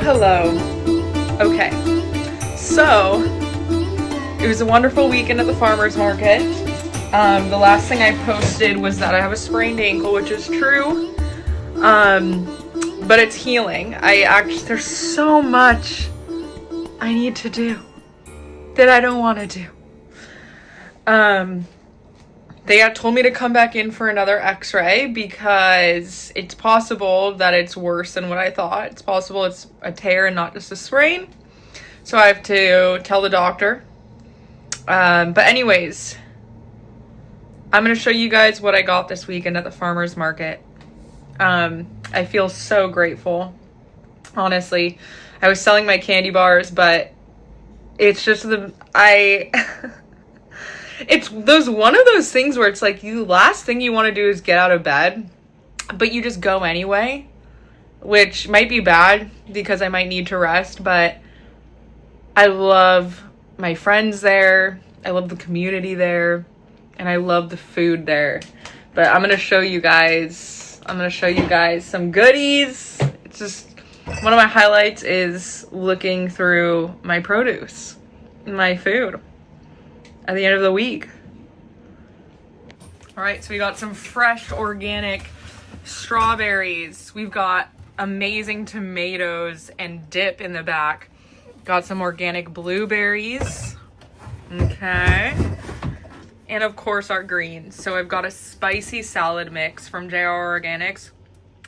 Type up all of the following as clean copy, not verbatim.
Hello. Okay, so it was a wonderful weekend at the farmer's market. The last thing I posted was that I have a sprained ankle, which is true, but it's healing. There's so much I need to do that I don't want to do. They had told me to come back in for another x-ray because it's possible that it's worse than what I thought. It's possible it's a tear and not just a sprain. So I have to tell the doctor. But anyways, I'm going to show you guys what I got this weekend at the farmer's market. I feel so grateful. Honestly, I was selling my candy bars, but it's just it's one of those things where it's like the last thing you want to do is get out of bed, but you just go anyway, which might be bad because I might need to rest, but I love my friends there. I love the community there, and I love the food there. But I'm going to show you guys some goodies. It's just one of my highlights is looking through my produce, my food at the end of the week. All right, so we got some fresh organic strawberries. We've got amazing tomatoes and dip in the back. Got some organic blueberries. Okay. And of course our greens. So I've got a spicy salad mix from JR Organics.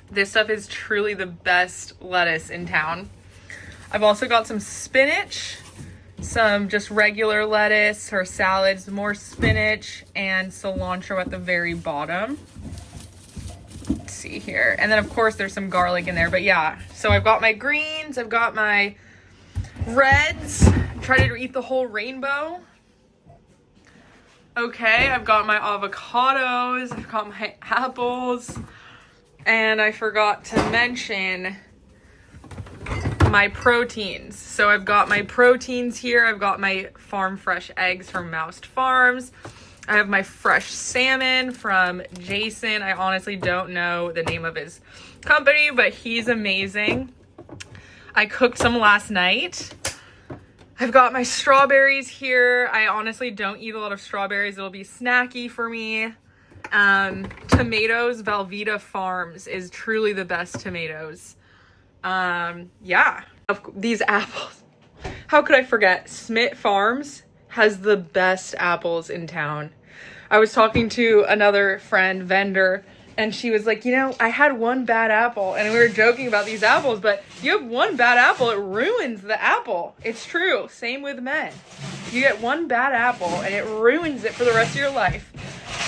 This stuff is truly the best lettuce in town. I've also got some spinach, some just regular lettuce or salads, more spinach, and cilantro at the very bottom. Let's see here. And then of course there's some garlic in there, but yeah. So I've got my greens, I've got my reds. Try to eat the whole rainbow. Okay, I've got my avocados, I've got my apples, and I forgot to mention my proteins. So I've got my proteins here. I've got my farm fresh eggs from Moused Farms. I have my fresh salmon from Jason. I honestly don't know the name of his company, but he's amazing. I cooked some last night. I've got my strawberries here. I honestly don't eat a lot of strawberries. It'll be snacky for me. Tomatoes, Velveeta Farms is truly the best tomatoes. Yeah, these apples. How could I forget? Smith Farms has the best apples in town. I was talking to another friend, vendor, and she was like, I had one bad apple, and we were joking about these apples, but you have one bad apple, it ruins the apple. It's true. Same with men. You get one bad apple, and it ruins it for the rest of your life.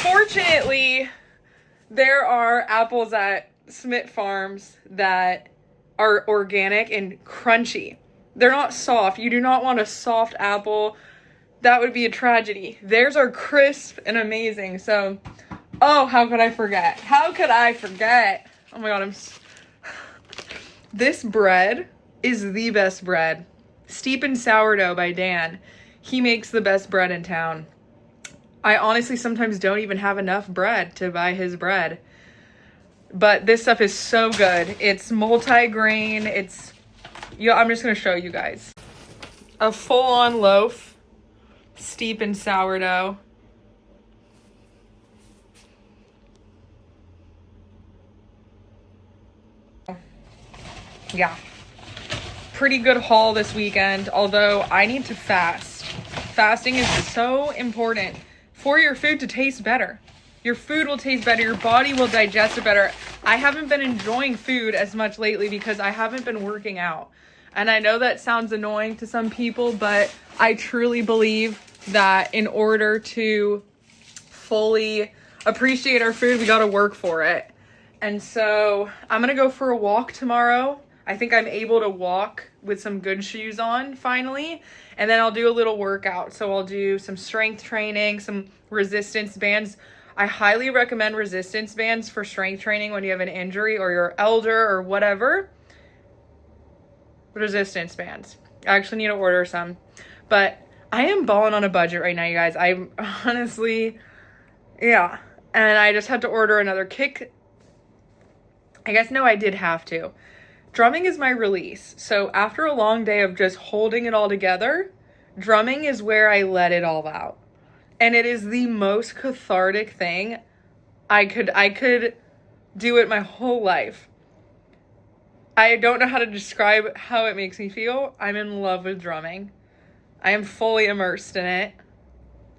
Fortunately, there are apples at Smith Farms that are organic and crunchy. They're not soft. You do not want a soft apple. That would be a tragedy. Theirs are crisp and amazing. So, oh, how could I forget? Oh my God, this bread is the best bread. Steep in Sourdough by Dan. He makes the best bread in town. I honestly sometimes don't even have enough bread to buy his bread. But this stuff is so good. It's multi-grain. I'm just going to show you guys. A full-on loaf, steep in sourdough. Yeah. Pretty good haul this weekend, although I need to fast. Fasting is so important for your food to taste better. Your food will taste better. Your body will digest it better. I haven't been enjoying food as much lately because I haven't been working out. And I know that sounds annoying to some people, but I truly believe that in order to fully appreciate our food, we got to work for it. And so I'm going to go for a walk tomorrow. I think I'm able to walk with some good shoes on finally. And then I'll do a little workout. So I'll do some strength training, some resistance bands. I highly recommend resistance bands for strength training when you have an injury or you're elder or whatever. Resistance bands. I actually need to order some. But I am balling on a budget right now, you guys. I'm honestly, yeah. And I just had to order another kick. I guess, no, I did have to. Drumming is my release. So after a long day of just holding it all together, drumming is where I let it all out. And it is the most cathartic thing. I could do it my whole life. I don't know how to describe how it makes me feel. I'm in love with drumming. I am fully immersed in it.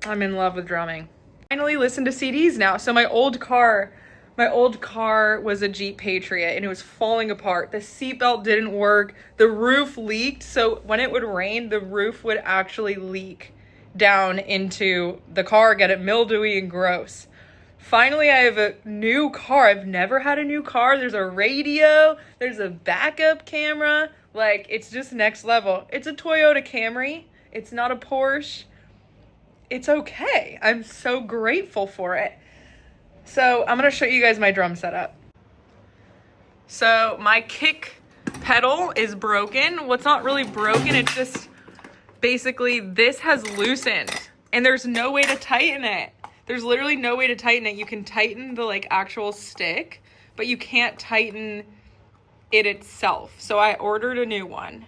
I'm in love with drumming. Finally listen to CDs now. So my old car was a Jeep Patriot and it was falling apart. The seatbelt didn't work. The roof leaked. So when it would rain, the roof would actually leak down into the car, get it mildewy and gross. Finally, I have a new car. I've never had a new car. There's a radio. There's a backup camera. Like, it's just next level. It's a Toyota Camry. It's not a Porsche. It's okay. I'm so grateful for it. So I'm going to show you guys my drum setup. So my kick pedal is broken. Well, it's not really broken. It's just basically this has loosened and there's no way to tighten it. There's literally no way to tighten it. You can tighten the like actual stick, but you can't tighten it itself. So I ordered a new one.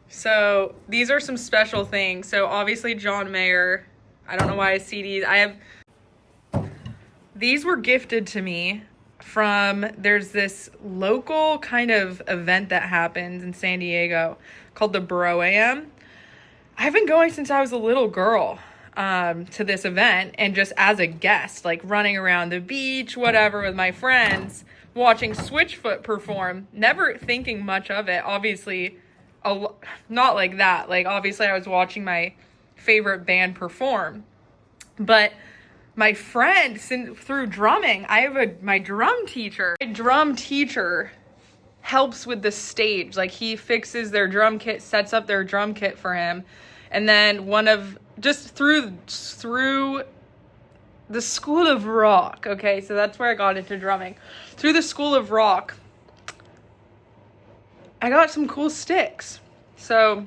So these are some special things. So obviously John Mayer, I don't know why I CDs. These were gifted to me from, there's this local kind of event that happens in San Diego called the Bro-Am. I've been going since I was a little girl to this event and just as a guest, like running around the beach, whatever, with my friends, watching Switchfoot perform, never thinking much of it. Obviously, not like that. Like, obviously, I was watching my favorite band perform. But my friend, through drumming, I have my drum teacher. My drum teacher helps with the stage. Like, he fixes their drum kit, sets up their drum kit for him. And then just through the School of Rock, okay? So that's where I got into drumming. Through the School of Rock, I got some cool sticks. So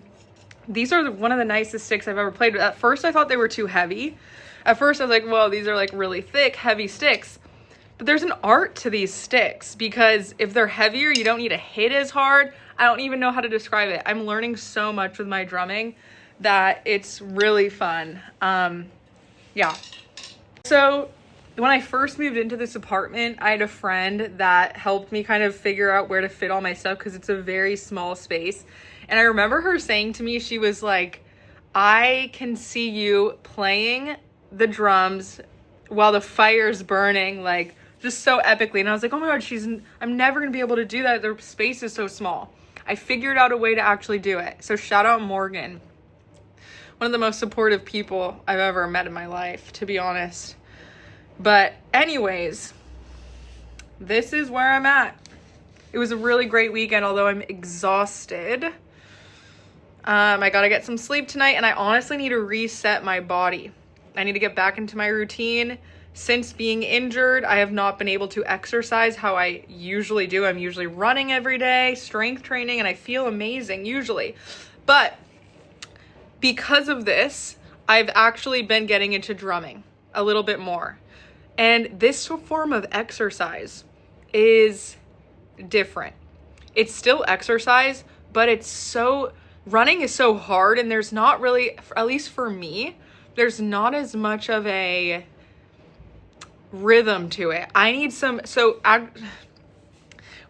these are one of the nicest sticks I've ever played with. At first, I thought they were too heavy. At first, I was like, well, these are like really thick, heavy sticks. But there's an art to these sticks because if they're heavier, you don't need to hit as hard. I don't even know how to describe it. I'm learning so much with my drumming that it's really fun. Yeah. So when I first moved into this apartment, I had a friend that helped me kind of figure out where to fit all my stuff because it's a very small space. And I remember her saying to me, she was like, I can see you playing the drums while the fire's burning, like just so epically. And I was like, oh my God, I'm never gonna be able to do that. The space is so small. I figured out a way to actually do it. So shout out Morgan. One of the most supportive people I've ever met in my life, to be honest. But anyways, this is where I'm at. It was a really great weekend, although I'm exhausted. I gotta get some sleep tonight, and I honestly need to reset my body. I need to get back into my routine. Since being injured, I have not been able to exercise how I usually do. I'm usually running every day, strength training, and I feel amazing usually. But because of this, I've actually been getting into drumming a little bit more. And this form of exercise is different. It's still exercise, but running is so hard, and there's not really, at least for me, there's not as much of a rhythm to it. I need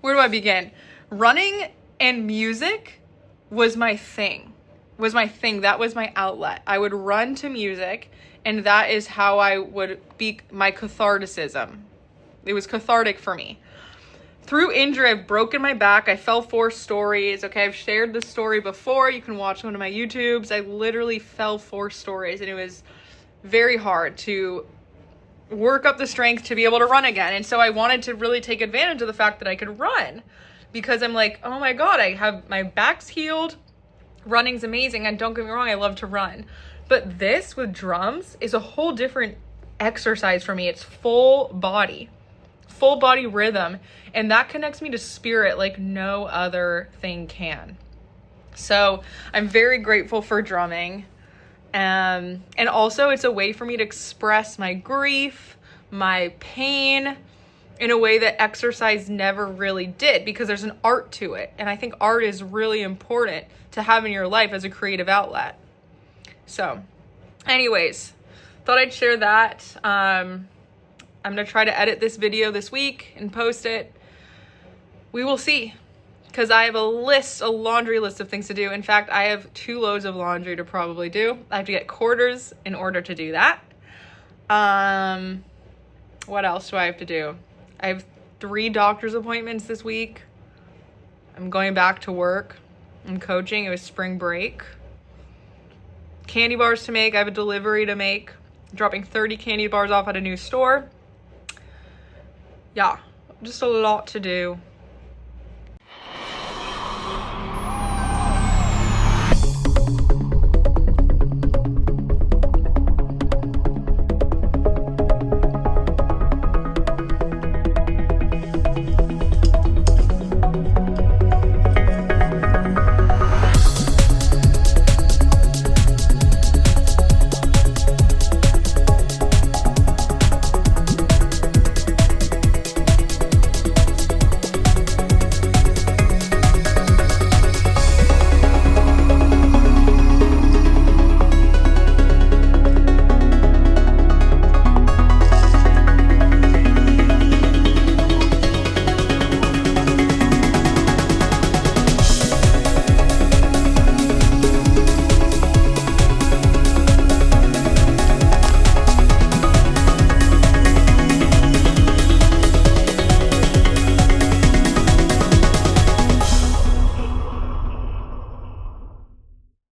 where do I begin? Running and music was my thing. That was my outlet. I would run to music And that is how I would be my catharticism. It was cathartic for me. Through injury, I've broken my back. I fell 4 stories. Okay, I've shared this story before. You can watch one of my YouTubes. I literally fell 4 stories, and it was very hard to work up the strength to be able to run again. And so I wanted to really take advantage of the fact that I could run, because I'm like, oh my God, I have my back's healed. Running's amazing. And don't get me wrong, I love to run. But this with drums is a whole different exercise for me. It's full body rhythm. And that connects me to spirit like no other thing can. So I'm very grateful for drumming. And also it's a way for me to express my grief, my pain in a way that exercise never really did, because there's an art to it. And I think art is really important to have in your life as a creative outlet. So anyways, thought I'd share that. I'm going to try to edit this video this week and post it. We will see, because I have a laundry list of things to do. In fact, I have 2 loads of laundry to probably do. I have to get quarters in order to do that. What else do I have to do? I have 3 doctor's appointments this week. I'm going back to work. I'm coaching. It was spring break. Candy bars to make. I have a delivery to make. I'm dropping 30 candy bars off at a new store. Yeah, just a lot to do.